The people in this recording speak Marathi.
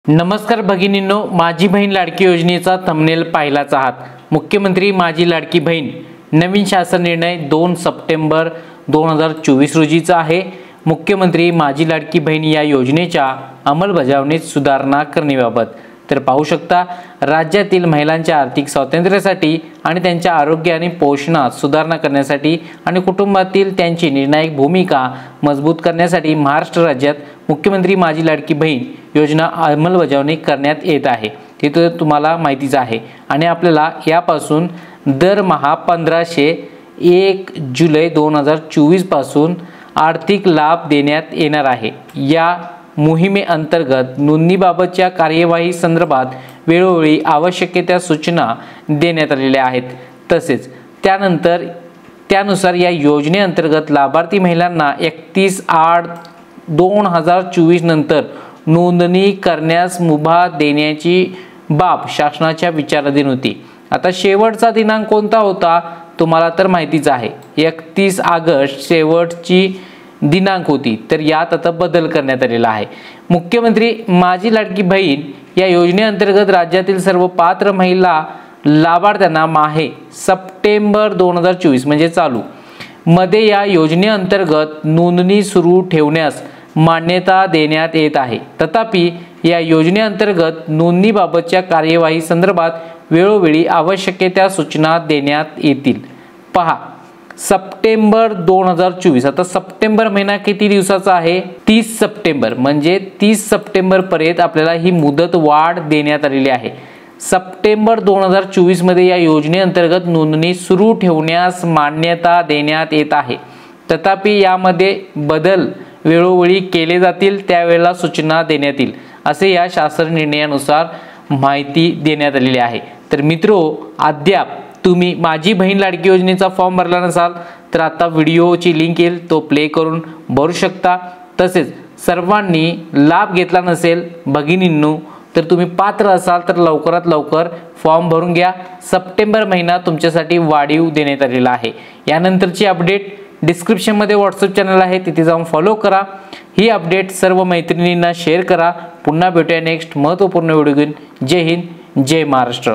नमस्कार भगिनींनो, माझी बहीण लाडकी योजनेचा थंबनेल पाहिलाच आहात। मुख्यमंत्री माझी लाडकी बहीण नवीन शासन निर्णय 2 सप्टेंबर 2024 रोजीचा आहे। मुख्यमंत्री माझी लाडकी बहीण या योजनेच्या अंमलबजावणीत सुधारणा करण्याबाबत तर पाहू शकता, राज्यातील महिलांच्या आर्थिक स्वातंत्र्यासाठी आणि त्यांच्या आरोग्य आणि पोषणात सुधारणा करण्यासाठी आणि कुटुंबातील त्यांची निर्णायक भूमिका मजबूत करण्यासाठी महाराष्ट्र राज्यात मुख्यमंत्री माझी लाडकी बहीण योजना अंमलबजावणी करण्यात येत आहे। ते तर तुम्हाला माहितीच आहे आणि आपल्याला यापासून दरमहा 1501 जुलै 2024 पासून आर्थिक लाभ देण्यात येणार आहे। या मोहिमेअंतर्गत नोंदणीबाबतच्या कार्यवाही संदर्भात वेळोवेळी आवश्यक त्या सूचना देण्यात आलेल्या आहेत। तसेच त्यानुसार या योजनेअंतर्गत लाभार्थी महिलांना 31/8/2024 नंतर नोंदणी करण्यास मुभा देण्याची बाब शासनाच्या विचाराधीन होती। आता शेवटचा दिनांक कोणता होता तुम्हाला तर माहितीच आहे, 31 ऑगस्ट शेवटची दिनांक होती। तर यात आता बदल करण्यात आलेला आहे। मुख्यमंत्री माझी लाडकी बहीण या योजनेअंतर्गत राज्यातील सर्व पात्र महिला लाभार्थ्यांना माहे सप्टेंबर 2024 म्हणजे चालू मध्ये या योजनेअंतर्गत नोंदणी सुरू ठेवण्यास मान्यता देण्यात येत आहे। तथापि या योजनेअंतर्गत नोंदणीबाबतच्या कार्यवाही संदर्भात वेळोवेळी आवश्यक त्या सूचना देण्यात येतील। पहा, सप्टेंबर 2024 आता सप्टेंबर महिना किती दिवसाचा आहे? 30 सप्टेंबर म्हणजे 30 सप्टेंबर पर्यंत आपल्याला ही मुदत वाढ देण्यात आलेली आहे। सप्टेंबर 2024 मध्ये या योजनेअंतर्गत नोंदणी सुरू ठेवण्यास मान्यता देण्यात येत आहे। तथापि यामध्ये बदल वेळोवेळी केले जातील, त्यावेळेला सूचना देण्यात येईल असे या शासन निर्णयानुसार माहिती देण्यात आलेली आहे। तर मित्रो, अद्याप तुम्ही माझी बहीण लाडकी योजनेचा फॉर्म भरला नसाल तर आता व्हिडिओची लिंक येईल, तो प्ले करून भरू शकता। तसेच सर्वांनी लाभ घेतला नसेल भगिनींनो तर तुम्ही पात्र असाल तर लवकरात लवकर फॉर्म भरून घ्या। सप्टेंबर महिना तुमच्यासाठी वाढीव देण्यात आलेला आहे। यानंतरची अपडेट डिस्क्रिप्शन मध्ये व्हॉट्सअप चॅनल आहे, तिथे जाऊन फॉलो करा। ही अपडेट सर्व मैत्रिणींना शेअर करा। पुन्हा भेटूया नेक्स्ट महत्त्वपूर्ण व्हिडिओ घेऊन। जय हिंद, जय महाराष्ट्र।